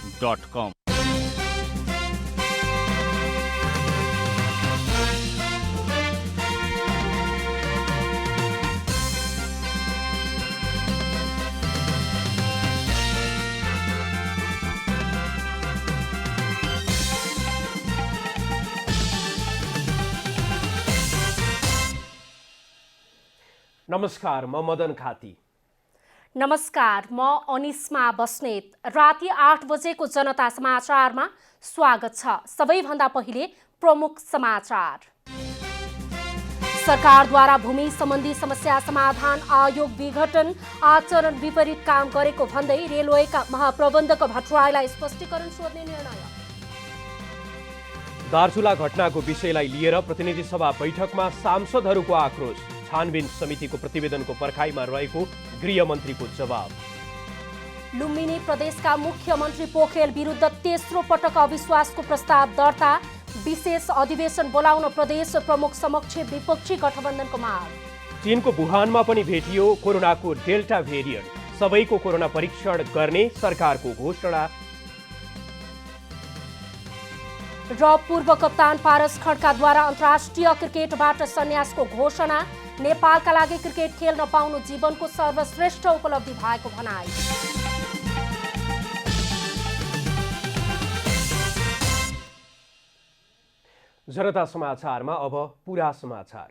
news.com। नमस्कार, म मदन खाती। नमस्कार, म अनिस्मा बस्नेत। राति 8 बजेको जनता समाचारमा स्वागत छ। सबैभन्दा पहिले प्रमुख समाचार। सरकारद्वारा भूमि सम्बन्धी समस्या समाधान आयोग विघटन आचरण विपरीत काम गरेको भन्दै रेलवेका महाप्रबन्धक भट्टराईलाई स्पष्टीकरण सोध्ने निर्णय। दार्चुला घटनाको विषयलाई लिएर प्रतिनिधि सभा बैठकमा सांसदहरूको आक्रोश। छानबिन समितिको प्रतिवेदनको पर्खाइमा रहेको गृहमन्त्रीको जवाब। लुम्बिनी प्रदेशका मुख्यमन्त्री पोखरेल विरुद्ध तेस्रो पटक अविश्वासको प्रस्ताव दर्ता। विशेष अधिवेशन बोलाउन प्रदेश प्रमुख समक्ष विपक्षी गठबन्धनको माग। चीनको वुहानमा पनि भेटियो कोरोनाको डेल्टा भेरिएन्ट। सबैको कोरोना परीक्षण गर्ने सरकारको घोषणा। र पूर्व कप्तान पारस खड्काद्वारा अन्तर्राष्ट्रिय क्रिकेटबाट सन्यासको घोषणा। नेपालका लागि क्रिकेट खेल्न पाउनु जीवनको सर्वश्रेष्ठ उपलब्धि भएको भनाई। जनता समाचारमा अब पूरा समाचार।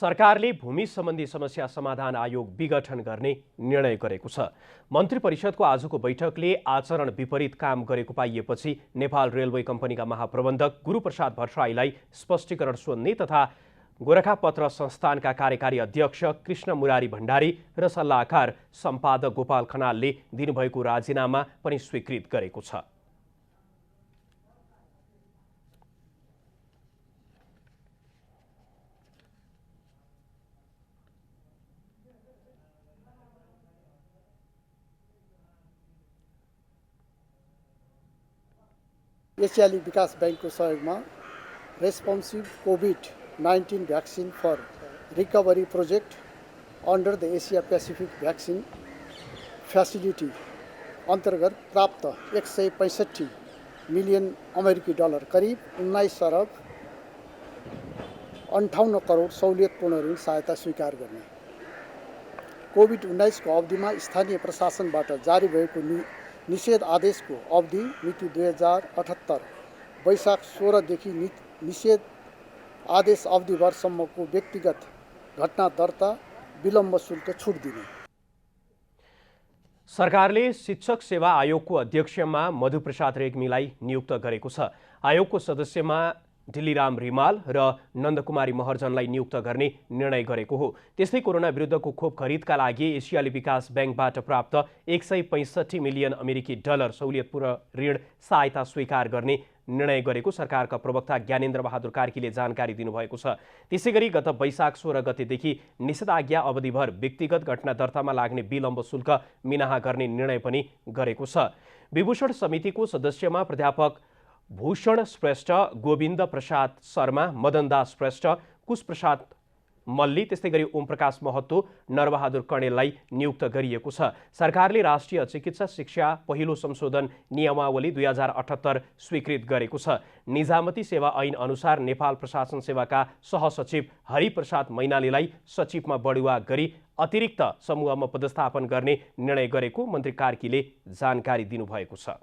सरकारले भूमि सम्बन्धी समस्या समाधान आयोग विघटन गर्ने निर्णय गरेको छ। मन्त्री परिषदको आजको बैठकले आचरण विपरीत काम गरेको पाइएपछि नेपाल रेलवे कम्पनीका महाप्रबन्धक गुरूप्रसाद भट्टराईलाई स्पष्टीकरण सोध्ने तथा गोरखापत्र संस्थानका कार्यकारी अध्यक्ष कृष्ण मुरारी भण्डारी र सल्लाहकार सम्पादक गोपाल खनालले दिनुभएको राजीनामा पनि स्वीकृत गरेको छ। एसियाली विकास बैंकको सहयोगमा रेस्पोन्सिभ कोभिड-19 vaccine for recovery project under the Asia Pacific vaccine facility अन्तर्गत प्राप्त 165 मिलियन अमेरिकी डलर करिब 19 अरब 58 करोड सहुलियतपूर्ण ऋण सहायता स्वीकार गर्ने। कोभिड-19 को अवधिमा स्थानीय प्रशासनबाट जारी भएको निषेध आदेशको अवधि मिति 2078 वैशाख 16 देखि निषेध आदेश अवधिभरसम्मको व्यक्तिगत घटना दर्ता विलम्ब शुल्क छुट दिने। सरकारले शिक्षक सेवा आयोगको अध्यक्षमा मधुप्रसाद रेग्मीलाई नियुक्त गरेको छ। आयोगको सदस्यमा डिल्लीराम रिमाल र नन्दकुमारी महर्जनलाई नियुक्त गर्ने निर्णय गरेको हो। त्यस्तै कोरोना विरुद्धको खोप खरिदका लागि एसियाली विकास बैंकबाट प्राप्त 165 मिलियन अमेरिकी डलर सहुलियतपूर्ण ऋण सहायता स्वीकार गर्ने निर्णय गरेको सरकारका प्रवक्ता ज्ञानेन्द्र बहादुर कार्कीले जानकारी दिनुभएको छ। त्यसैगरी गत वैशाख 16 गतेदेखि निषेधाज्ञा अवधिभर व्यक्तिगत घटना दर्तामा लाग्ने विलम्ब शुल्क मिनाहा गर्ने निर्णय पनि गरेको छ। विभूषण समितिको सदस्यमा प्राध्यापक भूषण श्रेष्ठ, गोविन्द प्रसाद शर्मा, मदनदास श्रेष्ठ, कुश प्रसाद मल्ली, त्यस्तै गरी ओम प्रकाश महतो, नरबहादुर कणेललाई नियुक्त गरिएको छ। सरकारले राष्ट्रिय चिकित्सा शिक्षा पहिलो संशोधन नियमावली 2078 स्वीकृत गरेको छ। निजामती सेवा ऐन अनुसार नेपाल प्रशासन सेवाका सहसचिव हरिप्रसाद मैनालीलाई सचिवमा बढुवा गरी अतिरिक्त समूहमा पदस्थापन गर्ने निर्णय गरेको मन्त्री कार्कीले जानकारी दिनुभएको छ।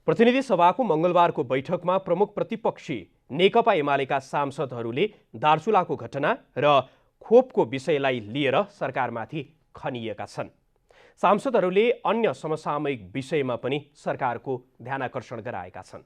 प्रतिनिधि सभाको मंगलबारको बैठकमा प्रमुख प्रतिपक्षी नेकपा एमालेका सांसदहरूले दार्चुलाको घटना र खोपको विषयलाई लिएर सरकारमाथि खनिएका छन्। सांसदहरूले अन्य समसामयिक विषयमा पनि सरकारको ध्यानाकर्षण गराएका छन्।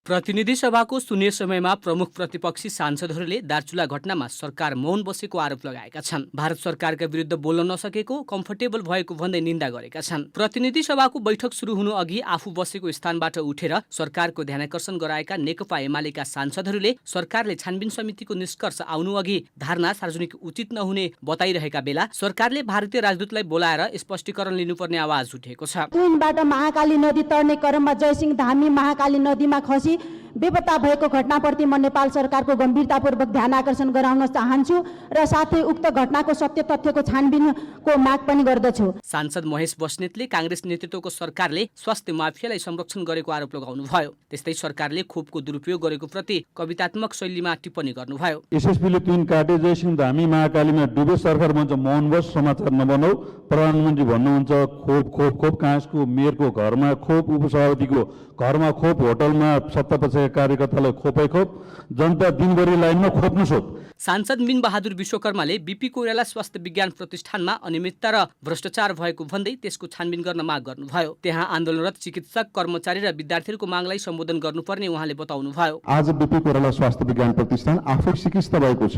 प्रतिनिधि सभाको शून्य समयमा प्रमुख प्रतिपक्षी सांसदहरूले दार्चुला घटनामा सरकार मौन बसेको आरोप लगाएका छन्। भारत सरकारका विरुद्ध बोल्न नसकेको, कम्फर्टेबल भएको भन्दै निन्दा गरेका छन्। प्रतिनिधि सभाको बैठक सुरु हुनु अघि आफू बसेको स्थानबाट उठेर सरकारको ध्यानाकर्षण गराएका नेकपा एमालेका सांसदहरूले सरकारले छानबिन समितिको निष्कर्ष आउनु अघि धारणा सार्वजनिक उचित नहुने बताइरहेका बेला सरकारले भारतीय राजदूतलाई बोलाएर स्पष्टीकरण लिनुपर्ने आवाज उठेको छ। ट्रेनबाट महाकाली नदी तर्ने क्रममा जयसिंह धामी महाकाली नदीमा खसी बेपत्ता भएको घटनाप्रति म नेपाल सरकारको गम्भीरतापूर्वक ध्यान आकर्षण गराउन चाहन्छु र साथै उक्त घटनाको सत्य तथ्यको छानबिनको माग पनि गर्दछु। सांसद महेश बस्नेतले कांग्रेस नेतृत्वको सरकारले स्वास्थ्य माफियालाई संरक्षण गरेको आरोप लगाउनुभयो। त्यस्तै सरकारले खोपको दुरुपयोग गरेको प्रति कवितात्मक शैलीमा टिप्पणी गर्नुभयो। एसएसपीले तुन काटे, जयसिंह धामी महाकालीमा डुबे, सरकार भन्छ मौन बस, समाचार नबनाऊ। प्रधानमन्त्री भन्नुहुन्छ खोप खोप खोप, काँसको मेयरको घरमा खोप, उपसभापतिको घरमा खोप, होटलमा सत्तापक्षका कार्यकर्तालाई खोपै खोप, जनता दिनभरि लाइनमा खोप्नु सोप। सांसद मिन बहादुर विश्वकर्माले बीपी कोइराला स्वास्थ्य विज्ञान प्रतिष्ठानमा अनियमितता र भ्रष्टाचार भएको भन्दै त्यसको छानबिन गर्न माग गर्नुभयो। त्यहाँ आन्दोलनरत चिकित्सक, कर्मचारी र विद्यार्थीहरूको मागलाई सम्बोधन गर्नुपर्ने उहाँले बताउनुभयो। आज बीपी कोइराला स्वास्थ्य विज्ञान प्रतिष्ठान आफै सिकिस्त भएको छ।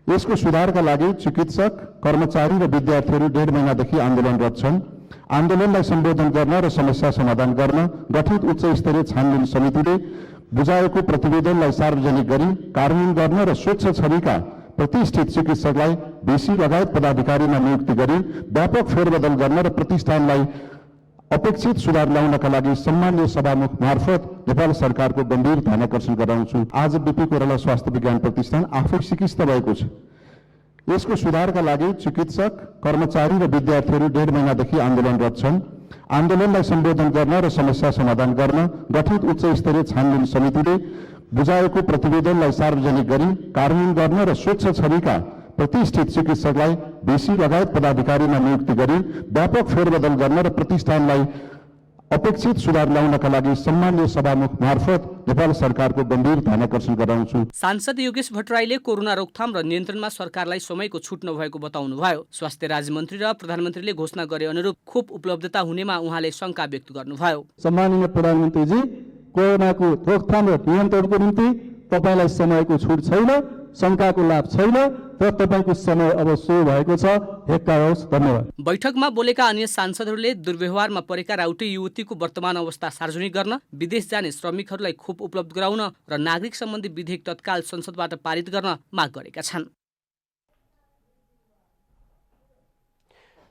यसको सुधारका लागि चिकित्सक, कर्मचारी र विद्यार्थीहरू 1.5 महिनादेखि आन्दोलनरत छन्। आन्दोलनलाई सम्बोधन गर्न र समस्या समाधान गर्न गठित उच्च स्तरीय छानबिन समितिले बुझाएको प्रतिवेदनलाई सार्वजनिक गरी कार्यान्वयन गर्न र स्वच्छ छविका प्रतिष्ठित चिकित्सकलाई बेसी लगायत पदाधिकारीमा नियुक्ति गरी व्यापक फेरबदल गर्न र प्रतिष्ठानलाई अपेक्षित सुधार ल्याउनका लागि सम्माननीय सभामुख मार्फत नेपाल सरकारको गम्भीर ध्यानाकर्षण गराउँछु। आज बीपी कोइराला स्वास्थ्य विज्ञान प्रतिष्ठान आफै सिकिस्त भएको छ। यसको सुधारका लागि चिकित्सक, कर्मचारी र विद्यार्थीहरू 1.5 महिनादेखि आन्दोलनरत छन्। आन्दोलनलाई सम्बोधन गर्न र समस्या समाधान गर्न गठित उच्च स्तरीय छानबिन समितिले बुझाएको प्रतिवेदनलाई सार्वजनिक गरी कार्यान्वयन गर्न र स्वच्छ छविका प्रतिष्ठित चिकित्सकलाई बेसी लगायत पदाधिकारीमा नियुक्ति गरी व्यापक फेरबदल गर्न र प्रतिष्ठानलाई अपेक्षित सुधार ल्याउनका लागि सम्माननीय सभामुख मार्फत नेपाल सरकारको गम्भीर ध्यानाकर्षण गराउँछु। सांसद योगेश भट्टराईले कोरोना रोकथाम र नियन्त्रणमा सरकारलाई समयको छुट नभएको बताउनुभयो। स्वास्थ्य राज्यमन्त्री र प्रधानमन्त्रीले घोषणा गरे अनुरूप खोप उपलब्धता हुनेमा उहाँले शंका व्यक्त गर्नुभयो। सम्माननीय प्रधानमन्त्रीजी, कोरोनाको रोकथाम र नियन्त्रणको निम्ति तपाईलाई समयको छुट छैन, शंकाको लाभ छैन र तपाईको समय अब सो भएको छ। हेक्काओस्, धन्यवाद। बैठकमा बोलेका अन्य सांसदहरूले दुर्व्यवहारमा परेका राउटे युवतीको वर्तमान अवस्था सार्वजनिक गर्न, विदेश जाने श्रमिकहरूलाई खोप उपलब्ध गराउन र नागरिक सम्बन्धी विधेयक तत्काल संसदबाट पारित गर्न माग गरेका छन्।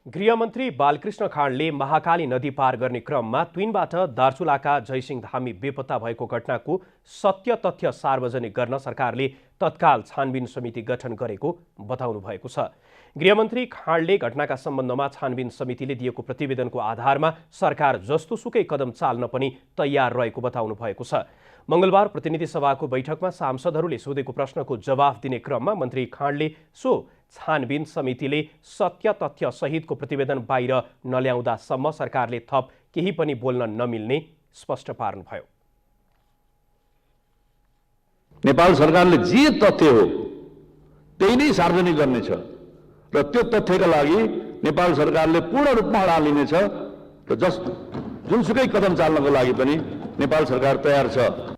गृहमन्त्री बालकृष्ण खाँडले महाकाली नदी पार गर्ने क्रममा ट्विनबाट दार्चुलाका जयसिंह धामी बेपत्ता भएको घटनाको सत्य तथ्य सार्वजनिक गर्न सरकारले तत्काल छानबिन समिति गठन गरेको बताउनु भएको छ। गृहमन्त्री खाँडले घटनाका सम्बन्धमा छानबिन समितिले दिएको प्रतिवेदनको आधारमा सरकार जस्तोसुकै कदम चाल्न पनि तयार रहेको बताउनु भएको छ। मंगलबार प्रतिनिधि सभाको बैठकमा सांसदहरूले सोधेको प्रश्नको जवाफ दिने क्रममा मन्त्री खाँडले सो छानबिन समितिले सत्य तथ्य सहितको प्रतिवेदन बाहिर नल्याउँदासम्म सरकारले थप केही पनि बोल्न नमिल्ने स्पष्ट पार्नुभयो। नेपाल सरकारले जे तथ्य हो त्यही नै सार्वजनिक गर्नेछ र त्यो तथ्यका लागि नेपाल सरकारले पूर्ण रूपमा अडान लिनेछ र जुनसुकै कदम चाल्नको लागि पनि नेपाल सरकार तयार छ।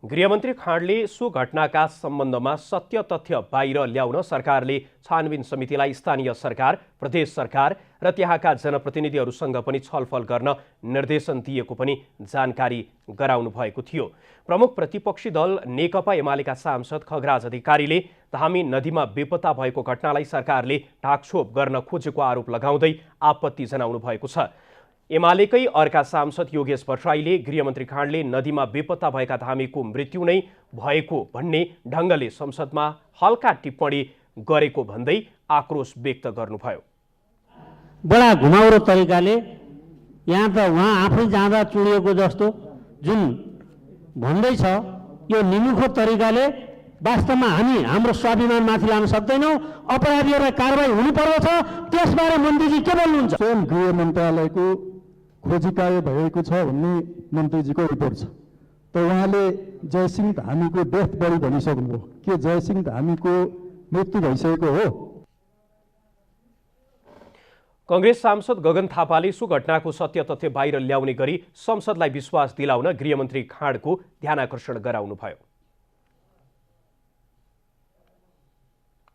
गृहमन्त्री खाँडले सो घटनाका सम्बन्धमा सत्य तथ्य बाहिर ल्याउन सरकारले छानबिन समितिलाई स्थानीय सरकार, प्रदेश सरकार र त्यहाँका जनप्रतिनिधिहरूसँग पनि छलफल गर्न निर्देशन दिएको पनि जानकारी गराउनु भएको थियो। प्रमुख प्रतिपक्षी दल नेकपा एमालेका सांसद खगराज अधिकारीले धामी नदीमा बेपत्ता भएको घटनालाई सरकारले ढाकछोप गर्न खोजेको आरोप लगाउँदै आपत्ति जनाउनु भएको छ। एमालेकै अर्का सांसद योगेश भट्टराईले गृहमन्त्री खाँडले नदीमा बेपत्ता भएका धामीको मृत्यु नै भएको भन्ने ढङ्गले संसदमा हल्का टिप्पणी गरेको भन्दै आक्रोश व्यक्त गर्नुभयो। बडा घुमाउरो तरिकाले यहाँ त उहाँ आफै जाँदा चुडिएको जस्तो जुन भन्दैछ, यो निमुखो तरिकाले वास्तवमा हामी हाम्रो स्वाभिमान माथि लान सक्दैनौँ। अपराधीहरूलाई कारबाही हुनुपर्दछ। त्यसबारे मन्त्रीजी के भन्नुहुन्छ? स्वयं गृह मन्त्रालयको खोजी कार्य भएको छ भन्ने मन्त्रीजीको रिपोर्ट छ। त उहाँले जयसिंह धामीको डेथ बडी भनिसक्नुभयो। के जयसिंह धामीको मृत्यु भइसकेको हो? कंग्रेस सांसद गगन थापाले सो घटनाको सत्य तथ्य बाहिर ल्याउने गरी संसदलाई विश्वास दिलाउन गृहमन्त्री खाँडको ध्यानाकर्षण गराउनुभयो।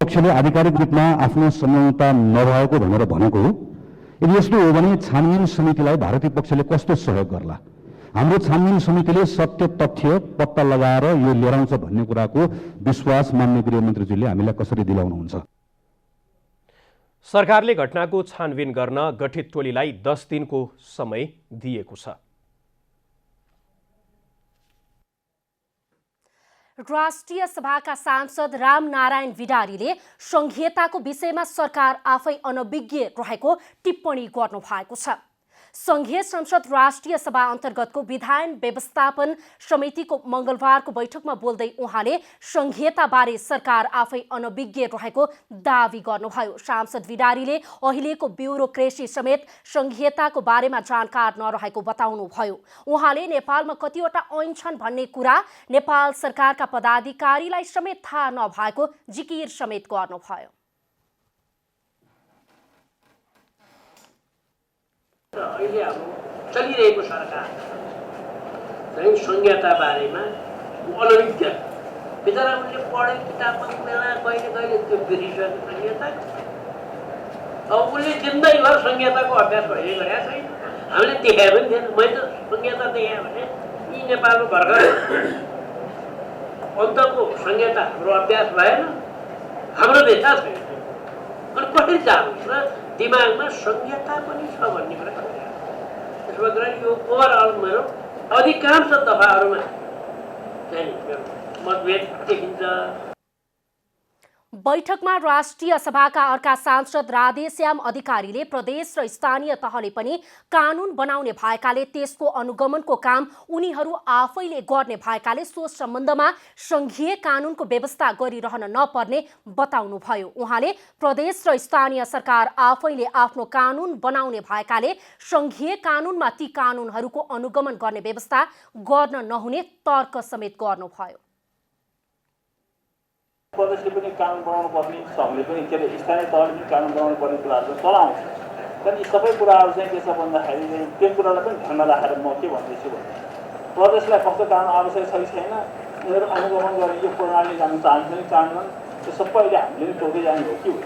पक्षले आधिकारिक रूपमा आफ्नो संलग्नता नभएको भनेर भनेको हो। यदि यस्तो हो भने छानबिन समितिलाई भारतीय पक्षले कस्तो सहयोग गर्ला? हाम्रो छानबिन समितिले सत्य तथ्य पत्ता लगाएर यो लिएर आउँछ भन्ने कुराको विश्वास मान्य गृहमन्त्रीजीले हामीलाई कसरी दिलाउनुहुन्छ? सरकारले घटनाको छानबिन गर्न गठित टोलीलाई 10 दिनको समय दिएको छ। राष्ट्रिय सभाका सांसद रामनारायण विडारीले संघीयताको विषयमा सरकार आफै अनभिज्ञ रहेको टिप्पणी गर्नु भएको छ। संघीय संसद राष्ट्रिय सभा अन्तर्गतको विधायन व्यवस्थापन समितिको मंगलबारको बैठकमा बोल्दै उहाँले संघीयताबारे सरकार आफै अनभिज्ञ रहेको दावी गर्नुभयो। सांसद विडारीले अहिलेको ब्युरोक्रेसी समेत संघीयताको बारेमा जानकार नरहेको बताउनुभयो। उहाँले नेपालमा कतिवटा ऐन छन् भन्ने कुरा नेपाल सरकारका पदाधिकारीलाई समेत थाहा नभएको जिकिर समेत गर्नुभयो। अहिले हाम्रो चलिरहेको सरकार चाहिँ संहिता बारेमा अनभिज्ञ बिचरा उनले पढे किताबमा बेला कहिले कहिले त्यो बिर्सिसक्यो संहिता। अब उसले जिन्दगीभर संहिताको अभ्यास भइरहे गरेका छैन। हामीले देखाए पनि थिएन। मैले त संहिता देखाएँ भने यी नेपालको भर्खर अन्तको संहिता हाम्रो अभ्यास भएन, हाम्रो देखा छैन। अनि कसरी जानु र दिमागमा संहिता पनि छ भन्ने कुरा कसरी आयो। त्यसो भएर यो ओभरअल मेरो अधिकांश दफाहरूमा चाहिँ मतभेद देखिन्छ। बैठकमा राष्ट्रिय सभाका अर्का सांसद राधेश्याम अधिकारीले प्रदेश र स्थानीय तहले पनि कानून बनाउने भएकाले त्यसको अनुगमनको काम उनीहरू आफैले गर्ने भएकाले सो सम्बन्धमा संघीय कानूनको व्यवस्था गरिरहन नपर्ने बताउनुभयो। उहाँले प्रदेश र स्थानीय सरकार आफैले आफ्नो कानून बनाउने भएकाले संघीय कानूनमा ती कानूनहरूको अनुगमन गर्ने व्यवस्था गर्न नहुने तर्क समेत गर्नुभयो। प्रदेशले पनि कानुन बनाउनु पर्ने, सङ्घले पनि के अरे स्थानीय तहले पनि कानुन बनाउनु पर्ने कुराहरू चलाउँछ। तर यी सबै कुराहरू चाहिँ के छ भन्दाखेरि त्यो कुरालाई पनि ध्यानमा राखेर म के भन्दैछु भने प्रदेशलाई कस्तो कानुन आवश्यक छ कि छैन उनीहरू अनुगमन गर्ने यो प्रणाली जानु चाहन्छ चाहन्न त्यो सबै अहिले हामीले तोड्दै जाने हो कि हो।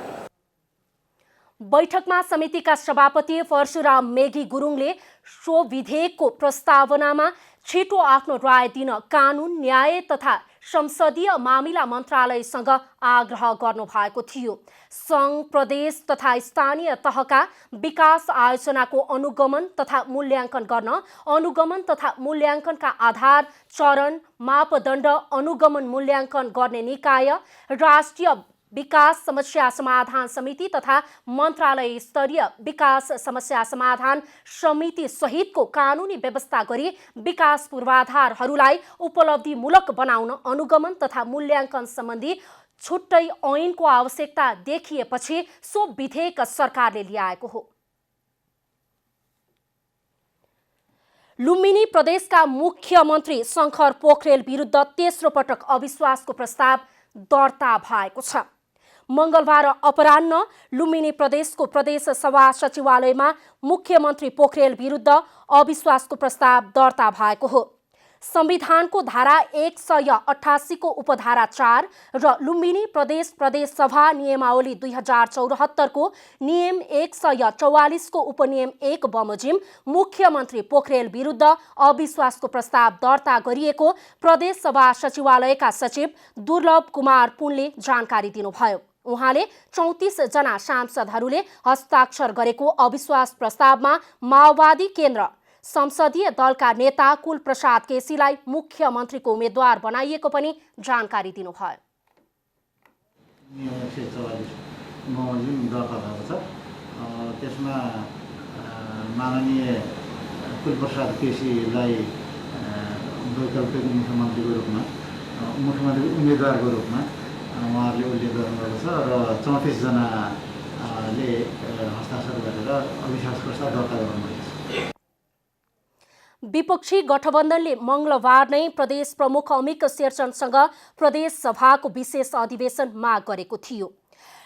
बैठकमा समितिका सभापति परशुराम मेघी गुरुङले सो विधेयकको प्रस्तावनामा छिटो आफ्नो राय दिन कानून, न्याय तथा संसदीय मामिला मन्त्रालयसँग आग्रह गर्नु भएको थियो। सङ्घ, प्रदेश तथा स्थानीय तहका विकास आयोजनाको अनुगमन तथा मूल्याङ्कन गर्न अनुगमन तथा मूल्याङ्कनका आधार, चरण, मापदण्ड, अनुगमन मूल्याङ्कन गर्ने निकाय, राष्ट्रिय विकास समस्या समाधान समिति तथा मन्त्रालय स्तरीय विकास समस्या समाधान समिति सहितको कानुनी व्यवस्था गरी विकास पूर्वाधारहरूलाई उपलब्धिमूलक बनाउन अनुगमन तथा मूल्याङ्कन सम्बन्धी छुट्टै ऐनको आवश्यकता देखिएपछि सो विधेयक सरकारले ल्याएको हो। लुम्बिनी प्रदेशका मुख्यमन्त्री शङ्कर पोखरेल विरुद्ध तेस्रो पटक अविश्वासको प्रस्ताव दर्ता भएको छ। मंगलबार अपराह्न लुम्बिनी प्रदेशको प्रदेश सभा सचिवालयमा मुख्यमन्त्री पोखरेल विरुद्ध अविश्वासको प्रस्ताव दर्ता भएको हो। संविधानको धारा 188 को उपधारा 4 र लुम्बिनी प्रदेश सभा नियमावली 2074 को नियम 144 को उपनियम 1 बमोजिम मुख्यमन्त्री पोखरेल विरुद्ध अविश्वासको प्रस्ताव दर्ता गरिएको प्रदेश सभा सचिवालयका सचिव दुर्लभ कुमार पुनले जानकारी दिनुभयो। उहाँले 34 जना सांसदहरूले हस्ताक्षर गरेको अविश्वास प्रस्तावमा माओवादी केन्द्र संसदीय दलका नेता कुल प्रसाद केसीलाई मुख्यमन्त्रीको उम्मेद्वार बनाइएको पनि जानकारी दिनुभयो। त्यसमा माननीय कुल प्रसाद केसीलाई वैकल्पिक मुख्यमन्त्रीको रूपमा मुख्यमन्त्रीको उम्मेद्वारको रूपमा उहाँहरूले उल्लेख गर्नुभएको छ र 34 जनाले हस्ताक्षर गरेर अविश्वास प्रस्ताव दर्ता गर्नुभएको छ। विपक्षी गठबन्धनले मंगलबार नै प्रदेश प्रमुख अमिक शेरचनसँग प्रदेश सभाको विशेष अधिवेशन माग गरेको थियो।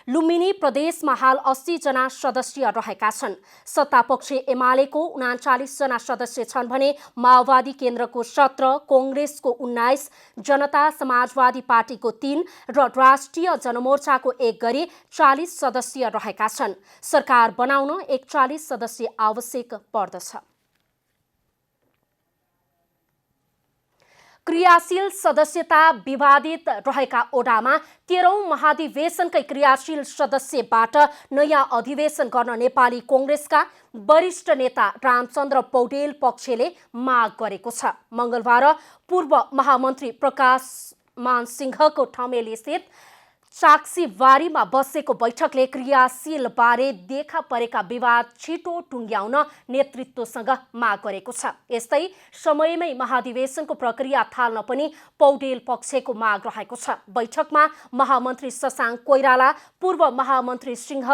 लुम्बिनी प्रदेशमा हाल 80 जना सदस्य रहेका छन्। सत्तापक्ष एमालेको 39 जना सदस्य छन् भने माओवादी केन्द्रको 17, कांग्रेसको 19, जनता समाजवादी पार्टीको 3 र राष्ट्रिय जनमोर्चाको 1 गरी 40 सदस्य रहेका छन्। सरकार बनाउन 41 सदस्य आवश्यक पर्दछ। क्रियाशील सदस्यता विवादित रहेका ओडामा 13औं महाधिवेशनकै क्रियाशील सदस्यबाट नयाँ अधिवेशन गर्न नेपाली कांग्रेसका वरिष्ठ नेता रामचन्द्र पौडेल पक्षले माग गरेको छ। मंगलबार पूर्व महामन्त्री प्रकाश मान सिंहको ठमेली स्थित चाक्सीबारीमा बसेको बैठकले क्रियाशील बारे देखा परेका विवाद छिटो टुङ्ग्याउन नेतृत्वसँग माग गरेको छ। यस्तै समयमै महाधिवेशनको प्रक्रिया थाल्न पनि पौडेल पक्षको माग रहेको छ। बैठकमा महामन्त्री शशाङ्क कोइराला, पूर्व महामन्त्री सिंह,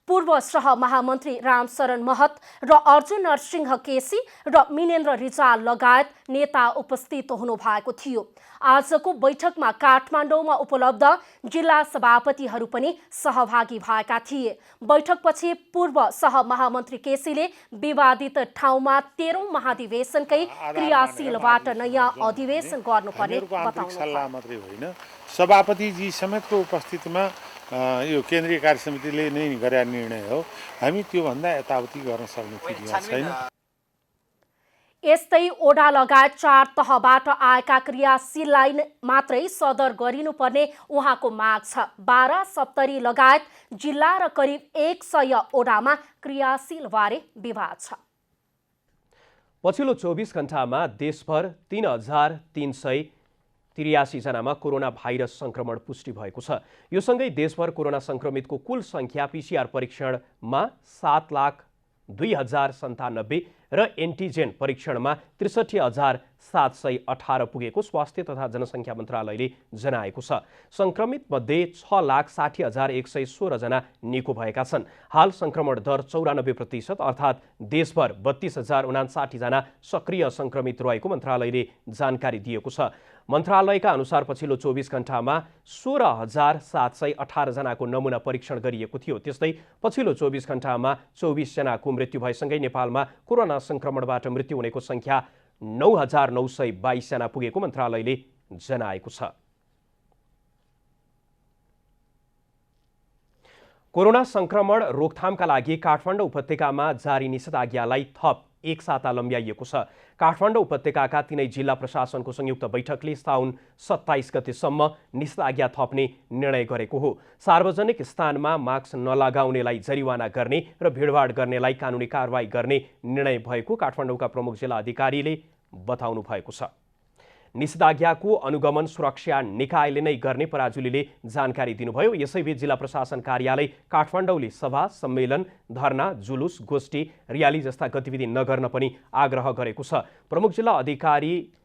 पूर्व सहमहामन्त्री रामशरण महत र अर्जुन नरसिंह केसी र मिनेन्द्र रिजाल लगायत नेता उपस्थित हुनुभएको थियो। आजको बैठकमा काठमाडौँमा उपलब्ध जिल्ला सभापतिहरू पनि सहभागी भएका थिए। बैठकपछि पूर्व सहमहामन्त्री केसीले विवादित ठाउँमा 13औं महाधिवेशनकै क्रियाशीलबाट नयाँ अधिवेशन गर्नुपर्ने बताउनु। सभापतिजी समेतको उपस्थितिमा यो केन्द्रीय कार्य समितिले नै गरेका निर्णय हो। हामी त्योभन्दा यताउति गर्न सक्ने थिएन छैन। यस्तै ओडा लगायत 4 तहबाट आएका क्रियाशीललाई मात्रै सदर गरिनुपर्ने उहाँको माग छ। 12 सप्तरी लगायत जिल्ला र करिब 100 ओडामा क्रियाशीलबारे विवाद छ। पछिल्लो 24 घण्टामा देशभर 3,383 जनामा कोरोना भाइरस संक्रमण पुष्टि भएको छ। यो सँगै देशभर कोरोना संक्रमितको कुल संख्या पीसीआर परीक्षणमा 7,02,097 र एन्टिजेन परीक्षणमा 63,718 पुगेको स्वास्थ्य तथा जनसङ्ख्या मन्त्रालयले जनाएको छ। संक्रमित मध्ये 6,60,116 जना निको भएका छन्। हाल संक्रमण दर 94% अर्थात् देशभर 32,059 जना सक्रिय संक्रमित रहेको मन्त्रालयले जानकारी दिएको छ। मन्त्रालयका अनुसार पछिल्लो 24 घण्टामा 16,718 जनाको नमुना परीक्षण गरिएको थियो। त्यस्तै पछिल्लो 24 घण्टामा 24 जनाको मृत्यु भएसँगै नेपालमा कोरोना संक्रमणबाट मृत्यु हुनेको संख्या 9,922 जना पुगेको मन्त्रालयले जनाएको छ। कोरोना संक्रमण रोकथामका लागि काठमाडौँ उपत्यकामा जारी निषेधाज्ञालाई थप 1 साता लम्ब्याइएको छ। काठमाडौँ उपत्यकाका 3 जिल्ला प्रशासनको संयुक्त बैठकले साउन 27 गतेसम्म निषेधाज्ञा थप्ने निर्णय गरेको हो। सार्वजनिक स्थानमा मास्क नलगाउनेलाई जरिवाना गर्ने र भिडभाड गर्नेलाई कानुनी कारवाही गर्ने निर्णय भएको काठमाडौँका प्रमुख जिल्ला अधिकारीले बताउनु भएको छ। निषेधाज्ञाको अनुगमन सुरक्षा निकायले नै गर्ने पराजुलीले जानकारी दिनुभयो। यसैबीच जिल्ला प्रशासन कार्यालय काठमाडौँले सभा, सम्मेलन, धरना, जुलुस, गोष्ठी, र्याली जस्ता गतिविधि नगर्न पनि आग्रह गरेको छ। प्रमुख जिल्ला अधिकारी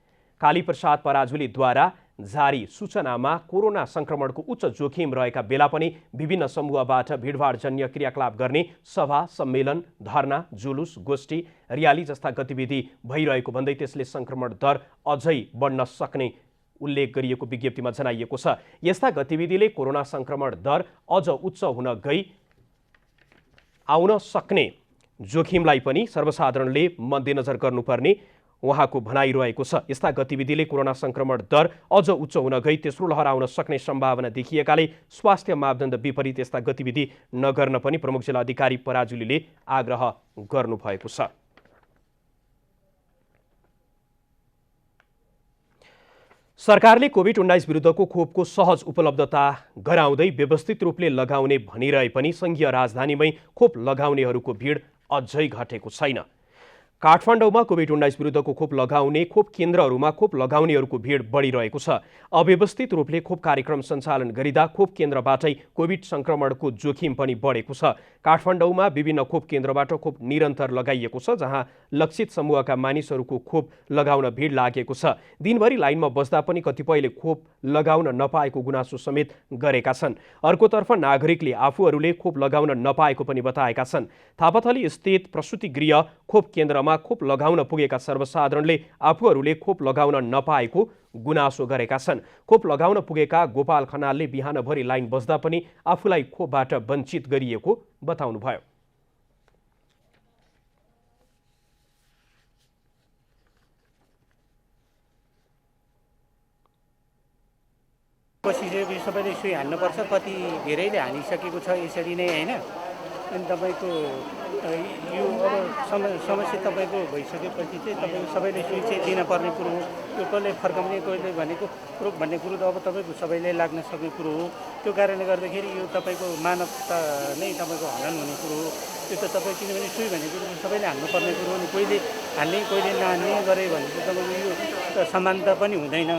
कालीप्रसाद पराजुलीद्वारा जारी सूचनामा कोरोना संक्रमणको उच्च जोखिम रहेका बेला पनि विभिन्न समूहबाट भिडभाडजन्य क्रियाकलाप गर्ने, सभा, सम्मेलन, धरना, जुलुस, गोष्ठी, र्याली जस्ता गतिविधि भइरहेको भन्दै त्यसले संक्रमण दर अझै बढ्न सक्ने उल्लेख गरिएको विज्ञप्तिमा जनाइएको छ। यस्ता गतिविधिले कोरोना संक्रमण दर अझ उच्च हुन गई आउन सक्ने जोखिमलाई पनि सर्वसाधारणले मध्यनजर गर्नुपर्ने उहाँको भनाइरहेको छ। यस्ता गतिविधिले कोरोना संक्रमण दर अझ उच्च हुन गई तेस्रो लहर आउन सक्ने सम्भावना देखिएकाले स्वास्थ्य मापदण्ड विपरीत यस्ता गतिविधि नगर्न पनि प्रमुख जिल्ला अधिकारी पराजुलीले आग्रह गर्नुभएको छ। सरकारले कोभिड-19 विरुद्धको खोपको सहज उपलब्धता गराउँदै व्यवस्थित रूपले लगाउने भनिरहे पनि संघीय राजधानीमै खोप लगाउनेहरूको भिड अझै घटेको छैन। काठमाडौँमा कोभिड-19 विरुद्धको खोप लगाउने खोप केन्द्रहरूमा खोप लगाउनेहरूको भिड बढिरहेको छ। अव्यवस्थित रूपले खोप कार्यक्रम सञ्चालन गरिँदा खोप केन्द्रबाटै कोभिड संक्रमणको जोखिम पनि बढेको छ। काठमाडौँमा विभिन्न खोप केन्द्रबाट खोप निरन्तर लगाइएको छ, जहाँ लक्षित समूहका मानिसहरूको खोप लगाउन भिड लागेको छ। दिनभरि लाइनमा बस्दा पनि कतिपयले खोप लगाउन नपाएको गुनासो समेत गरेका छन्। अर्कोतर्फ नागरिकले आफूहरूले खोप लगाउन नपाएको पनि बताएका छन्। थापाथली स्थित प्रसुति गृह खोप केन्द्रमा खोप लगाउन पुगेका सर्वसाधारणले आफूहरूले खोप लगाउन नपाएको गुनासो गरेका छन्। खोप लगाउन पुगेका गोपाल खनालले बिहानभरि लाइन बस्दा पनि आफूलाई खोपबाट वञ्चित गरिएको बताउनुभयो। बसिसकेपछि सबैले सुई हान्नुपर्छ, कति धेरैले हानिसकेको छ यसरी नै होइन। अनि तपाईँको यो अब समस्या तपाईँको भइसकेपछि चाहिँ तपाईँको सबैले सुई चाहिँ दिनपर्ने कुरो हो। त्यो कसले फर्काउने, कसले भनेको रोग भन्ने कुरो त अब तपाईँको सबैले लाग्न सक्ने कुरो हो। त्यो कारणले गर्दाखेरि यो तपाईँको मानवता नै तपाईँको हनन हुने कुरो हो। त्यो त तपाईँ किनभने सुई भनेको सबैले हान्नुपर्ने कुरो हो नि, कोहीले हान्ने कोहीले नहान्ने गरे भने चाहिँ तपाईँको यो समानता पनि हुँदैन।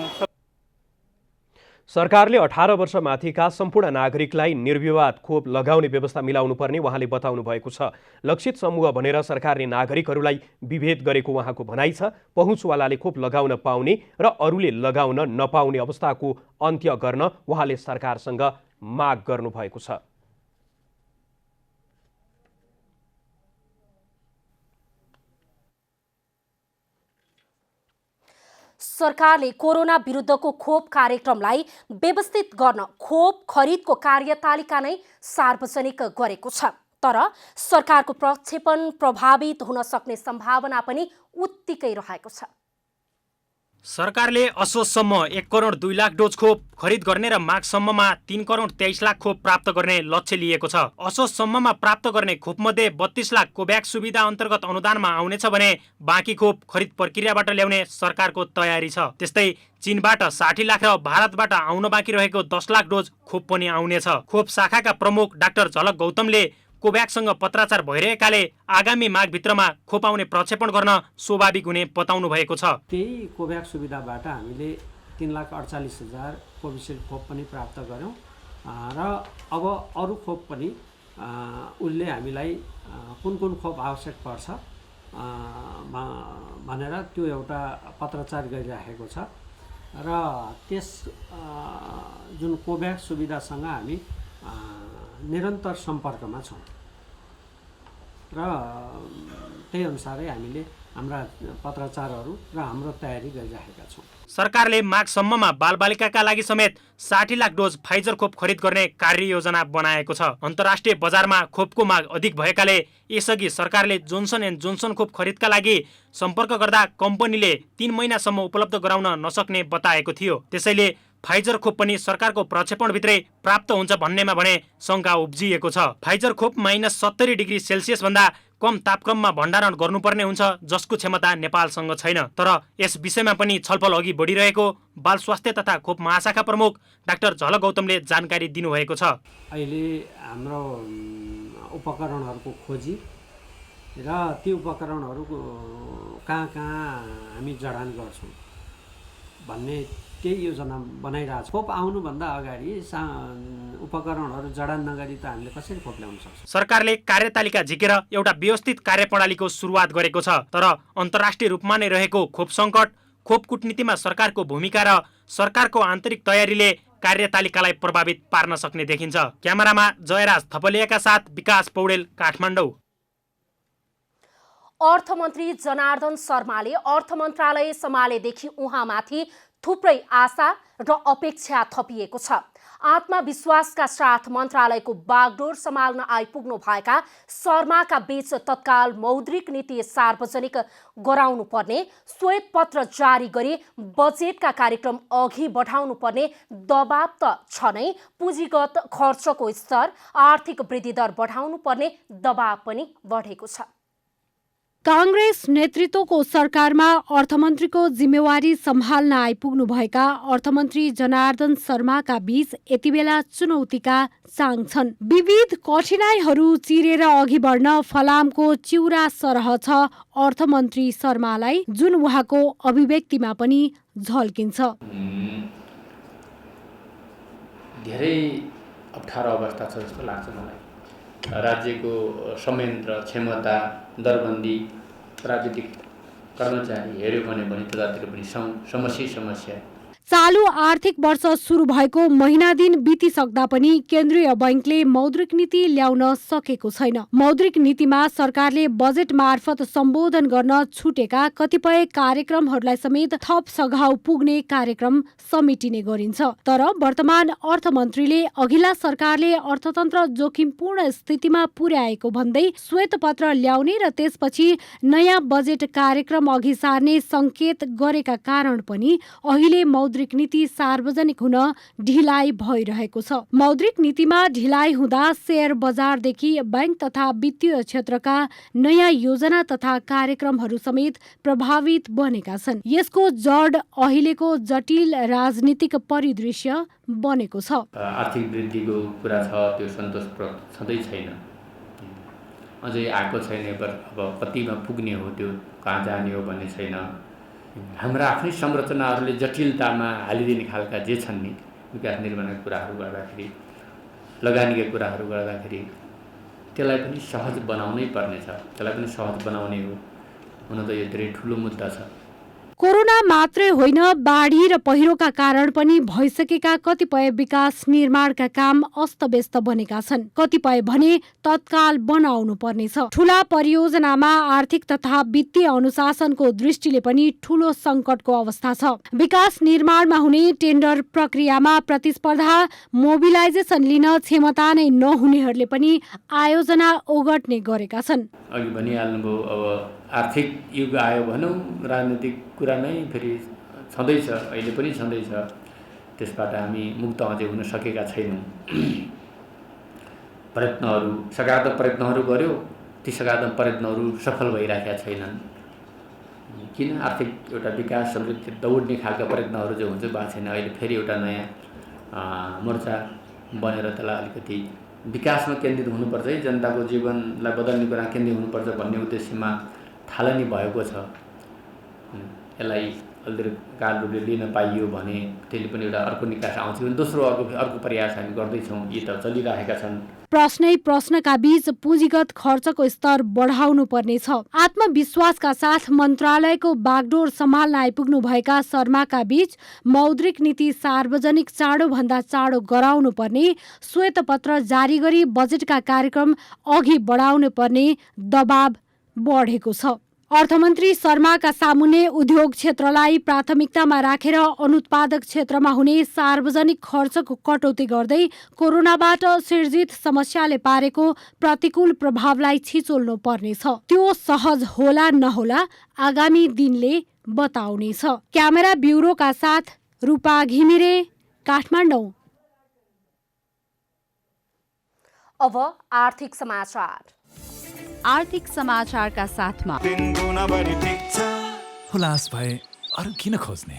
सरकारले 18 वर्ष माथिका सम्पूर्ण नागरिकलाई निर्विवाद खोप लगाउने व्यवस्था मिलाउनुपर्ने उहाँले बताउनु भएको छ। लक्षित समूह भनेर सरकारले नागरिकहरूलाई विभेद गरेको उहाँको भनाइ छ। पहुँचवालाले खोप लगाउन पाउने र अरूले लगाउन नपाउने अवस्थाको अन्त्य गर्न उहाँले सरकारसँग माग गर्नुभएको छ। सरकारले कोरोना विरुद्धको खोप कार्यक्रमलाई व्यवस्थित गर्न खोप खरिदको कार्यतालिका नै सार्वजनिक गरेको छ। तर सरकारको प्रक्षेपण प्रभावित हुन सक्ने सम्भावना पनि उत्तिकै रहेको छ। सरकारले असोजसम्म 1 करोड 2 लाख डोज खोप खरिद गर्ने र माघसम्ममा 3 करोड 23 लाख खोप प्राप्त गर्ने लक्ष्य लिएको छ। असोजसम्ममा प्राप्त गर्ने खोपमध्ये 32 लाख कोभ्याक्स सुविधा अन्तर्गत अनुदानमा आउनेछ भने बाँकी खोप खरिद प्रक्रियाबाट ल्याउने सरकारको तयारी छ। त्यस्तै चीनबाट 60 लाख र भारतबाट आउन बाँकी रहेको 10 लाख डोज खोप पनि आउनेछ। खोप शाखाका प्रमुख डाक्टर झलक गौतमले कोभ्याक्ससँग पत्राचार भइरहेकाले आगामी माघभित्रमा खोप आउने प्रक्षेपण गर्न स्वाभाविक हुने बताउनु भएको छ। त्यही कोभ्याक्स सुविधाबाट हामीले 3,48,000 कोभिसिल्ड खोप पनि प्राप्त गर्यौँ र अब अरू खोप पनि उसले हामीलाई कुन कुन खोप आवश्यक पर्छ भनेर त्यो एउटा पत्राचार गरिराखेको छ र त्यस जुन कोभ्याक्स सुविधासँग हामी निरन्तर सम्पर्कमा छौँ र त्यही अनुसारै हामीले हाम्रा पत्राचारहरू र हाम्रो तयारी गरिराखेका छौँ। सरकारले माघसम्ममा बालबालिकाका लागि समेत 60 लाख डोज फाइजर खोप खरिद गर्ने कार्ययोजना बनाएको छ। अन्तर्राष्ट्रिय बजारमा खोपको माग अधिक भएकाले यसअघि सरकारले जोन्सन एन्ड जोन्सन खोप खरिदका लागि सम्पर्क गर्दा कम्पनीले 3 महिनासम्म उपलब्ध गराउन नसक्ने बताएको थियो। त्यसैले फाइजर खोप पनि सरकारको प्रक्षेपणभित्रै प्राप्त हुन्छ भन्नेमा भने शङ्का उब्जिएको छ। फाइजर खोप -70 डिग्री सेल्सियस भन्दा कम तापक्रममा भण्डारण गर्नुपर्ने हुन्छ, जसको क्षमता नेपालसँग छैन। तर यस विषयमा पनि छलफल अघि बढिरहेको बाल स्वास्थ्य तथा खोप महाशाखा प्रमुख डाक्टर झलक गौतमले जानकारी दिनुभएको छ। अहिले हाम्रो उपकरणहरूको खोजी र ती उपकरणहरूको कहाँ हामी जडान गर्छौँ भन्ने केही योजना बनाइरहेको छ। खोप आउनुभन्दा अगाडि उपकरणहरू जडान नगरी त हामीले कसरी खोप ल्याउन सक्छौँ? सरकारले कार्यतालिका झिकेर एउटा व्यवस्थित कार्यप्रणालीको सुरुवात गरेको छ। तर अन्तर्राष्ट्रिय रूपमा नै रहेको खोप सङ्कट, खोप कूटनीतिमा सरकारको भूमिका र सरकारको आन्तरिक तयारीले कार्यतालिकालाई प्रभावित पार्न सक्ने देखिन्छ। क्यामेरामा जयराज थपलियाका साथ विकास पौडेल, काठमाडौँ। अर्थमन्त्री जनार्दन शर्माले अर्थ मन्त्रालय सम्हालेदेखि उहाँमाथि थुप्रै आशा र अपेक्षा थपिएको छ। आत्मविश्वासका साथ मन्त्रालयको बागडोर सम्हाल्न आइपुग्नु भएका शर्माका बीच तत्काल मौद्रिक नीति सार्वजनिक गराउनु पर्ने, श्वेत पत्र जारी गरी बजेटका कार्यक्रम अघि बढाउनु पर्ने दबाब त छ नै, पुँजीगत खर्चको स्तर, आर्थिक वृद्धि दर बढाउनु पर्ने दबाब पनि बढेको छ। कांग्रेस नेतृत्वको सरकारमा अर्थमन्त्रीको जिम्मेवारी सम्हाल्न आइपुग्नुभएका अर्थमन्त्री जनार्दन शर्माका बीच यतिबेला चुनौतीका साङ छन्। विविध कठिनाइहरू चिरेर अघि बढ्न फलामको चिउरा सरह छ अर्थमन्त्री शर्मालाई, जुन उहाँको अभिव्यक्तिमा पनि झल्किन्छ। धेरै अप्ठ्यारो अवस्था छ जस्तो लाग्छ मलाई। राज्यको संयन्त्र, क्षमता, दरबन्दी, प्राविधिक कर्मचारी हेऱ्यो भने त्यतातिर पनि समस्या। चालु आर्थिक वर्ष सुरु भएको महिना दिन बितिसक्दा पनि केन्द्रीय बैंकले मौद्रिक नीति ल्याउन सकेको छैन। मौद्रिक नीतिमा सरकारले बजेट मार्फत सम्बोधन गर्न छुटेका कतिपय कार्यक्रमहरूलाई समेत थप सघाउ पुग्ने कार्यक्रम समेटिने गरिन्छ। तर वर्तमान अर्थमन्त्रीले अघिल्ला सरकारले अर्थतन्त्र जोखिमपूर्ण स्थितिमा पुर्याएको भन्दै श्वेतपत्र ल्याउने र त्यसपछि नयाँ बजेट कार्यक्रम अघि सार्ने संकेत गरेका कारण पनि अहिले मौद्रिक नीति सार्वजनिक हुन ढिलाइ भइरहेको छ। मौद्रिक नीतिमा ढिलाइ हुँदा शेयर बजारदेखि बैंक तथा वित्तीय क्षेत्रका नयाँ योजना तथा कार्यक्रमहरू समेत प्रभावित बनेका छन्। यसको जड अहिलेको जटिल राजनीतिक परिदृश्य बनेको छ। आर्थिक वृद्धिको कुरा छ, त्यो सन्तोषप्रद छँदै छैन, अझै आएको छैन। अब कतिमा पुग्ने हो, त्यो कहाँ जाने हो भन्ने छैन। हाम्रा आफ्नै संरचनाहरूले जटिलतामा हालिदिने खालका जे छन् नि विकास निर्माणका कुराहरू गर्दाखेरि, लगानीका कुराहरू गर्दाखेरि त्यसलाई पनि सहज बनाउनै पर्नेछ। त्यसलाई पनि सहज बनाउने हो। हुन त यो धेरै ठुलो मुद्दा छ। कोरोना मात्रै होइन, बाढी र पहिरोका कारण पनि भइसकेका कतिपय विकास निर्माणका काम अस्तव्यस्त बनेका छन्। कतिपय भने तत्काल बनाउनु पर्नेछ। ठूला परियोजनामा आर्थिक तथा वित्तीय अनुशासनको दृष्टिले पनि ठूलो संकटको अवस्था छ। विकास निर्माणमा हुने टेन्डर प्रक्रियामा प्रतिस्पर्धा, मोबिलाइजेसन लिन क्षमता नै नहुनेहरूले पनि आयोजना ओगट्ने गरेका छन्। अघि भनिहाल्नुभयो, अब आर्थिक युग आयो भनौँ, राजनीतिक कुरा नै फेरि छँदैछ, अहिले पनि छँदैछ। त्यसबाट हामी मुक्त अझै हुन सकेका छैनौँ। प्रयत्नहरू, सकारात्मक प्रयत्नहरू गर्यो, ती सकारात्मक प्रयत्नहरू सफल भइरहेका छैनन्। किन? आर्थिक एउटा विकास समृद्धि दौड्ने खालका प्रयत्नहरू जो हुन्छ भएको छैन। अहिले फेरि एउटा नयाँ मोर्चा बनेर त्यसलाई अलिकति विकासमा केन्द्रित हुनुपर्छ है, जनताको जीवनलाई बदल्ने कुरा केन्द्रित हुनुपर्छ भन्ने उद्देश्यमा थालनी भएको छ। यसलाई अलिकति रूपले लिन पाइयो भने त्यसले पनि एउटा अर्को निकास आउँछ। दोस्रो अर्को प्रयास हामी गर्दैछौँ, यी त चलिरहेका छन्। प्रश्नै प्रश्नका बीच पुँजीगत खर्चको स्तर बढाउनु पर्नेछ। आत्मविश्वासका साथ मन्त्रालयको बागडोर सम्हाल्न आइपुग्नु भएका शर्माका बीच मौद्रिक नीति सार्वजनिक चाँडोभन्दा चाँडो गराउनु पर्ने, श्वेतपत्र जारी गरी बजेटका कार्यक्रम अघि बढाउनु पर्ने दबाब बढेको छ। अर्थमन्त्री शर्माका सामुन्ने उद्योग क्षेत्रलाई प्राथमिकतामा राखेर अनुत्पादक क्षेत्रमा हुने सार्वजनिक खर्चको कटौती गर्दै कोरोनाबाट सिर्जित समस्याले पारेको प्रतिकूल प्रभावलाई छिचोल्नु पर्नेछ। त्यो सहज होला नहोला आगामी दिनले बताउनेछ। क्यामेरा ब्युरोका साथ रूपा घिमिरे, काठमाडौँ। अब आर्थिक समाचार। आर्थिक समाचारका साथमा हुलास भए अरू किन खोज्ने।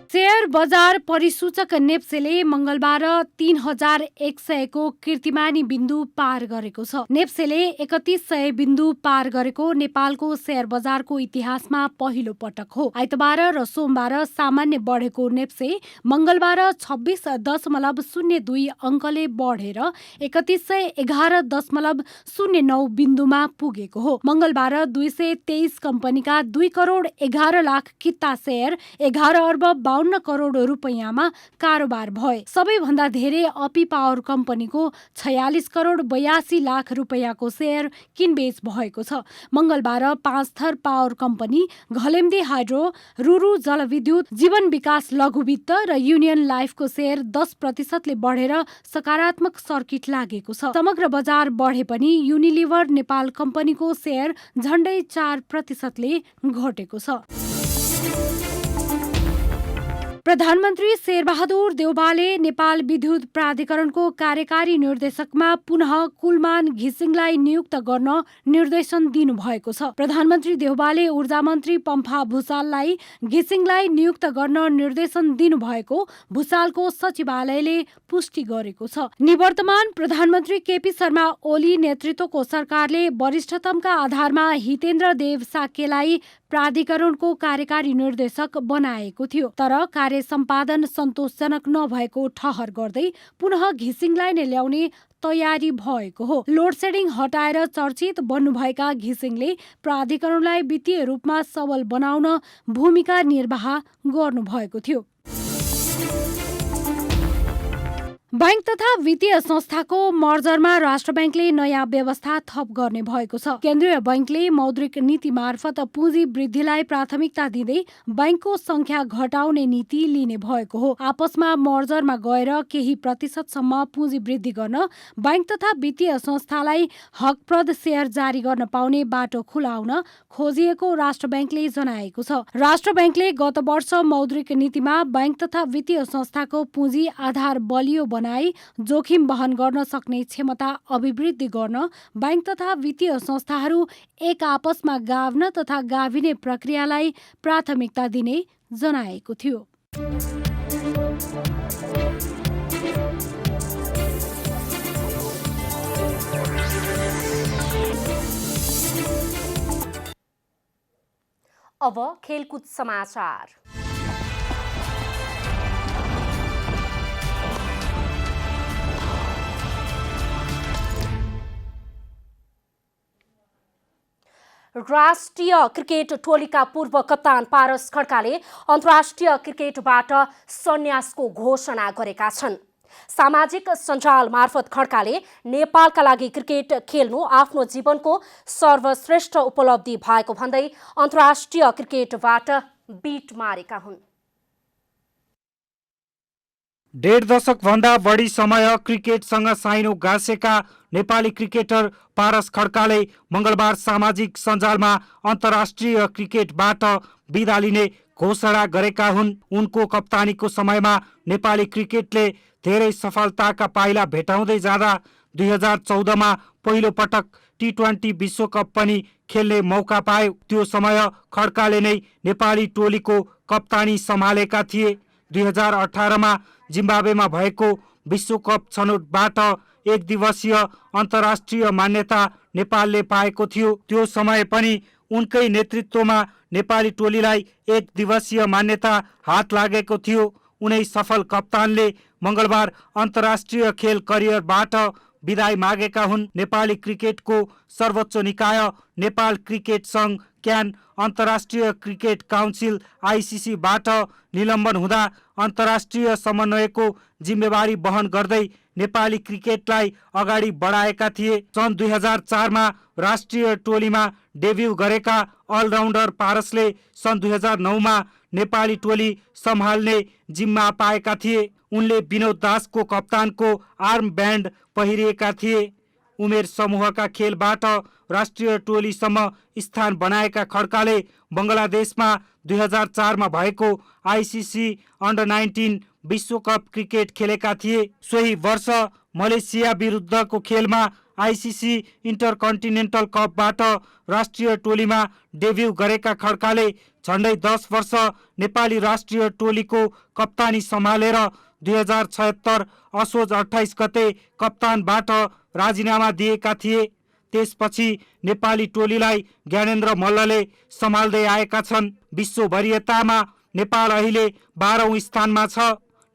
शेयर बजार परिसूचक नेप्सेले मंगलबार 3100 को कीर्तिमानी बिन्दु पार गरेको छ। नेप्सेले 3100 बिन्दु पार गरेको नेपालको शेयर बजारको इतिहासमा पहिलो पटक हो। आइतबार र सोमबार सामान्य बढेको नेप्से मंगलबार 26.02 अङ्कले बढेर 3111.09 बिन्दुमा पुगेको हो। मंगलबार 223 कम्पनीका 2 करोड 11 लाख किता शेयर 11 अर्ब 52 करोड रुपैयाँमा कारोबार भए। सबैभन्दा धेरै अपी पावर कम्पनीको 46 करोड 82 लाख रुपैयाँको शेयर किनबेच भएको छ। मंगलबार 5 थर पावर कम्पनी, घलेम्दी हाइड्रो, रुरु जलविद्युत, जीवन विकास लघुवित्त र युनियन लाइफको शेयर 10% बढेर सकारात्मक सर्किट लागेको छ। समग्र बजार बढे पनि युनिलिभर नेपाल कम्पनीको शेयर झण्डै 4% घटेको छ। प्रधानमन्त्री शेरबहादुर देउवाले नेपाल विद्युत प्राधिकरणको कार्यकारी निर्देशकमा पुनः कुलमान घिसिङलाई नियुक्त गर्न निर्देशन दिनुभएको छ। प्रधानमन्त्री देउवाले ऊर्जा मन्त्री पम्फा भुसाललाई घिसिङलाई नियुक्त गर्न निर्देशन दिनुभएको भुसालको सचिवालयले पुष्टि गरेको छ। निवर्तमान प्रधानमन्त्री केपी शर्मा ओली नेतृत्वको सरकारले वरिष्ठतमका आधारमा हितेन्द्र देव साक्यलाई प्राधिकरणको कार्यकारी निर्देशक बनाएको थियो, तर कार्य सम्पादन सन्तोषजनक नभएको ठहर गर्दै पुनः घिसिङलाई नै ल्याउने तयारी भएको हो। लोडसेडिङ हटाएर चर्चित बन्नुभएका घिसिङले प्राधिकरणलाई वित्तीय रूपमा सबल बनाउन भूमिका निर्वाह गर्नुभएको थियो। बैंक तथा वित्तीय संस्थाको मर्जरमा राष्ट्र बैंकले नयाँ व्यवस्था थप गर्ने भएको छ। केन्द्रीय बैंकले मौद्रिक नीति मार्फत पुँजी वृद्धिलाई प्राथमिकता दिँदै बैंकको संख्या घटाउने नीति लिने भएको हो। आपसमा मर्जरमा गएर केही प्रतिशतसम्म पुँजी वृद्धि गर्न बैंक तथा वित्तीय संस्थालाई हकप्रद शेयर जारी गर्न पाउने बाटो खुलाउन खोजिएको राष्ट्र बैंकले जनाएको छ। राष्ट्र बैंकले गत वर्ष मौद्रिक नीतिमा बैंक तथा वित्तीय संस्थाको पुँजी आधार बलियो बनाई जोखिम वहन गर्न सक्ने क्षमता अभिवृद्धि गर्न बैंक तथा वित्तीय संस्थाहरू एक आपसमा गाभ्न तथा गाभिने प्रक्रियालाई प्राथमिकता दिने जनाएको थियो। अब खेलकुद समाचार। राष्ट्रिय क्रिकेट टोलीका पूर्व कप्तान पारस खड्काले अन्तर्राष्ट्रिय क्रिकेटबाट सन्यासको घोषणा गरेका छन्। सामाजिक सञ्जाल मार्फत खड्काले नेपालका लागि क्रिकेट खेल्नु आफ्नो जीवनको सर्वश्रेष्ठ उपलब्धि भएको भन्दै अन्तर्राष्ट्रिय क्रिकेटबाट बिट मारेका हुन्। 1.5 दशकभन्दा बढी समय क्रिकेटसँग साइनो गाँसेका नेपाली क्रिकेटर पारस खड्काले मंगलबार सामाजिक सञ्जालमा अन्तर्राष्ट्रिय क्रिकेटबाट बिदा लिने घोषणा गरेका हुन्। उनको कप्तानीको समयमा नेपाली क्रिकेटले धेरै सफलताका पाइला भेटाउँदै जाँदा 2014 मा पहिलो पटक T20 विश्वकप पनि खेल्ने मौका पायो। त्यो समय खड्काले नै नेपाली टोलीको कप्तानी सम्हालेका थिए। 2018 मा जिम्बाब्वेमा भएको विश्वकप छनौटबाट एक दिवसीय अन्तर्राष्ट्रिय मान्यता नेपालले पाएको थियो। त्यो समय पनि उनकै नेतृत्वमा नेपाली टोलीलाई एक दिवसीय मान्यता हात लागेको थियो। उनै सफल कप्तानले मंगलबार अन्तर्राष्ट्रिय खेल करियरबाट बिदाई मागेका हुन्। नेपाली क्रिकेटको सर्वोच्च निकाय नेपाल क्रिकेट संघ क्यान अन्तर्राष्ट्रिय क्रिकेट काउन्सिल ICC बाट निलम्बन हुँदा अन्तर्राष्ट्रिय समन्वयको जिम्मेवारी वहन गर्दै नेपाली क्रिकेटलाई अगाडि बढाएका थिए। सन् 2004 मा राष्ट्रिय टोलीमा डेब्यू गरेका अलराउन्डर पारसले सन् 2009 मा नेपाली टोली सम्हाल्ने जिम्मा पाएका थिए। उनले विनोद दासको कप्तानको आर्म ब्यान्ड पहिरिएका थिए। उमेर समूहका खेलबाट राष्ट्रिय टोलीसम्म स्थान बनाएका खड्काले बङ्गलादेशमा 2004 मा भएको ICC अन्डर 19 विश्वकप क्रिकेट खेलेका थिए। सोही वर्ष मलेसिया विरुद्धको खेलमा ICC इन्टरकन्टिनेन्टल कपबाट राष्ट्रिय टोलीमा डेब्यू गरेका खड्काले झण्डै 10 वर्ष नेपाली राष्ट्रिय टोलीको कप्तानी सम्हालेर 2076 असोज 28 गते कप्तानबाट राजीनामा दिएका थिए। त्यसपछि नेपाली टोलीलाई ज्ञानेन्द्र मल्लले सम्हाल्दै आएका छन्। विश्व वरियतामा नेपाल अहिले 12औं स्थानमा छ।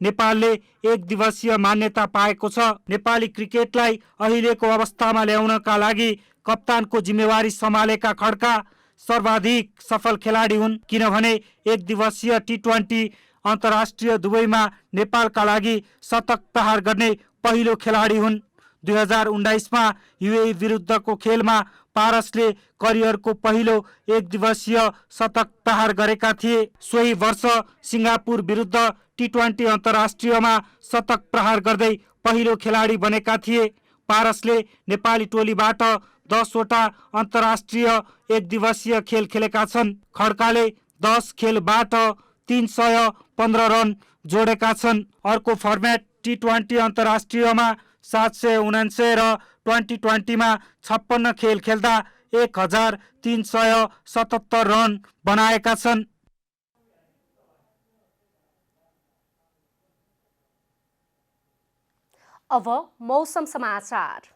नेपालले एक दिवसीय मान्यता पाएको छ। नेपाली क्रिकेटलाई अहिलेको अवस्थामा ल्याउनका लागि कप्तानको जिम्मेवारी सम्हालेका खड्का सर्वाधिक सफल खेलाडी हुन्, किनभने एक दिवसीय T20 अन्तर्राष्ट्रिय दुवैमा नेपालका लागि शतक प्रहार गर्ने पहिलो खेलाडी हुन्। 2019 मा UAE विरुद्धको खेलमा पारसले करियरको पहिलो एक दिवसीय शतक प्रहार गरेका थिए। सोही वर्ष सिङ्गापुर विरुद्ध T20 अन्तर्राष्ट्रियमा शतक प्रहार गर्दै पहिलो खेलाडी बनेका थिए। पारसले नेपाली टोलीबाट 10 वटा अन्तर्राष्ट्रिय एक दिवसीय खेल खेलेका छन्। खड्काले 10 खेलबाट 315 रन जोडेका छन्। अर्को फर्मेट T20 अन्तर्राष्ट्रियमा 749 र 2020 मा 56 खेल खेल्दा 1377 रन बनाएका छन्। अब मौसम समाचार।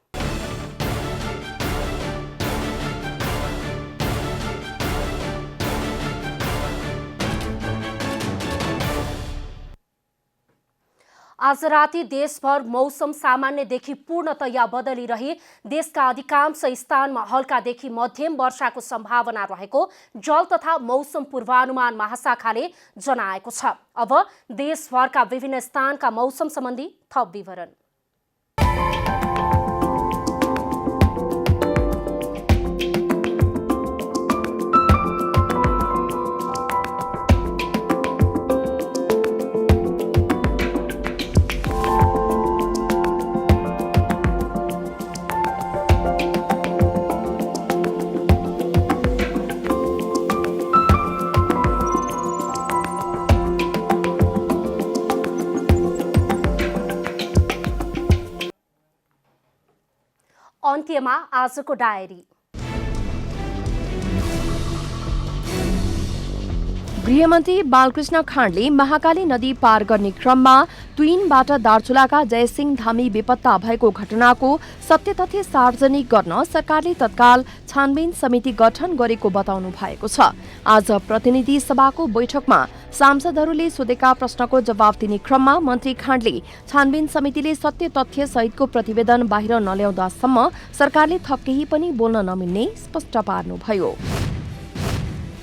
आज राति देशभर मौसम सामान्यदेखि पूर्णतया बदलिरही देशका अधिकांश स्थानमा हल्कादेखि मध्यम वर्षाको सम्भावना रहेको जल तथा मौसम पूर्वानुमान महाशाखाले जनाएको छ। अब देशभरका विभिन्न स्थानका मौसम सम्बन्धी थप विवरण। अन्त्यमा आजको डायरी। गृहमन्त्री बालकृष्ण खाँडले महाकाली नदी पार गर्ने क्रममा तुइनबाट दार्चुलाका जयसिंह धामी बेपत्ता भएको घटनाको सत्य तथ्य सार्वजनिक गर्न सरकारले तत्काल छानबिन समिति गठन गरेको बताउनु भएको छ। आज प्रतिनिधि सभाको बैठकमा सांसदहरूले सोधेका प्रश्नको जवाब दिने क्रममा मन्त्री खाँडले छानबिन समितिले सत्य तथ्य सहितको प्रतिवेदन बाहिर नल्याउँदासम्म सरकारले थप केही पनि बोल्न नमिल्ने स्पष्ट पार्नुभयो।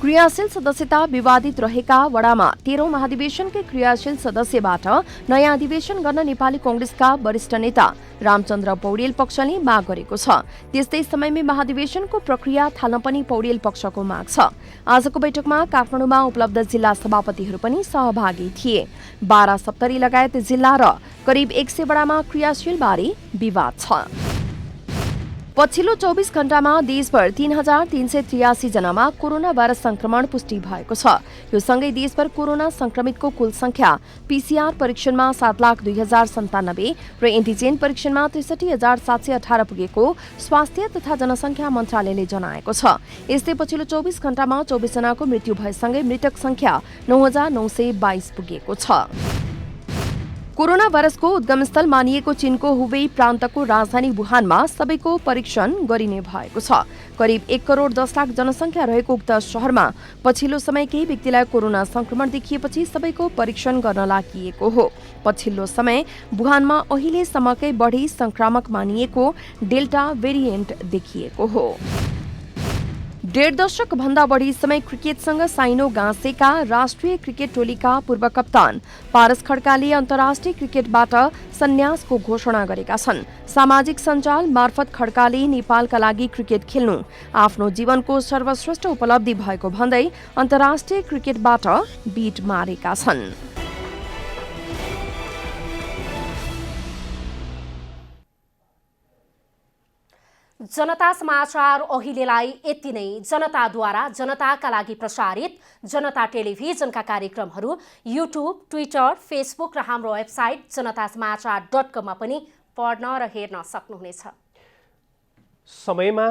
क्रियाशील सदस्यता विवादित रहेका वडामा 13औं महाधिवेशनकै क्रियाशील सदस्यबाट नयाँ अधिवेशन गर्न नेपाली कांग्रेसका वरिष्ठ नेता रामचन्द्र पौडेल पक्षले माग गरेको छ। त्यस्तै समयमै महाधिवेशनको प्रक्रिया थाल्न पनि पौडेल पक्षको माग छ। आजको बैठकमा काठमाडौँमा उपलब्ध जिल्ला सभापतिहरू पनि सहभागी थिए। 12 सप्तरी लगायत जिल्ला र करिब 100 वडामा क्रियाशील बारे विवाद छ। पछिल्लो 24 घण्टामा देशभर 3,383 जनामा कोरोना भाइरस संक्रमण पुष्टि भएको छ। यो सँगै देशभर कोरोना संक्रमितको कुल संख्या पीसीआर परीक्षणमा 7,02,097 र एन्टिजेन परीक्षणमा 63,718 पुगेको स्वास्थ्य तथा जनसंख्या मन्त्रालयले जनाएको छ। यस्तै पछिल्लो 24 घण्टामा 24 जनाको मृत्यु भएसँगै मृतक संख्या 9,922 पुगेको छ। कोरोना भाइरसको उद्गमस्थल मानिएको चीनको हुबेई प्रान्तको राजधानी वुहानमा सबैको परीक्षण गरिने भएको छ। करिब 1 करोड 10 लाख जनसंख्या रहेको उक्त शहरमा पछिल्लो समय केही व्यक्तिलाई कोरोना संक्रमण देखिएपछि सबैको परीक्षण गर्न लागिएको हो। पछिल्लो समय वुहानमा अहिलेसम्मकै बढी संक्रामक मानिएको डेल्टा भेरिएन्ट देखिएको हो। 1.5 दशक भन्दा बढी समय क्रिकेटसँग साइनो गाँसेका राष्ट्रिय क्रिकेट टोलीका पूर्व कप्तान पारस खड्काले अन्तर्राष्ट्रिय क्रिकेटबाट सन्यासको घोषणा गरेका छन्। सामाजिक सञ्जाल मार्फत खड्काले नेपालका लागि क्रिकेट खेल्नु आफ्नो जीवनको सर्वश्रेष्ठ उपलब्धि भएको भन्दै अन्तर्राष्ट्रिय क्रिकेटबाट बिट मारेका छन्। जनता समाचार अहिलेलाई यति नै। जनताद्वारा जनताका लागि प्रसारित जनता टेलिभिजनका कार्यक्रमहरू युट्युब, ट्विटर, फेसबुक र हाम्रो वेबसाइट जनतासमाचार.com मा पनि पढ्न र हेर्न सक्नुहुनेछ। समयमा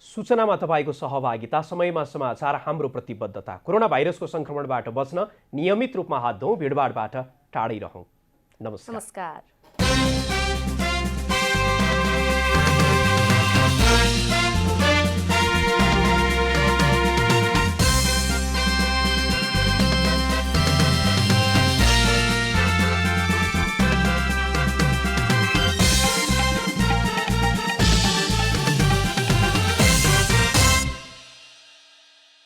सूचनामा तपाईको सहभागिता, समयमा समाचार हाम्रो प्रतिबद्धता। कोरोना भाइरसको संक्रमणबाट बच्न नियमित रूपमा हात धौँ, भिडभाडबाट टाढै रहौँ। नमस्कार।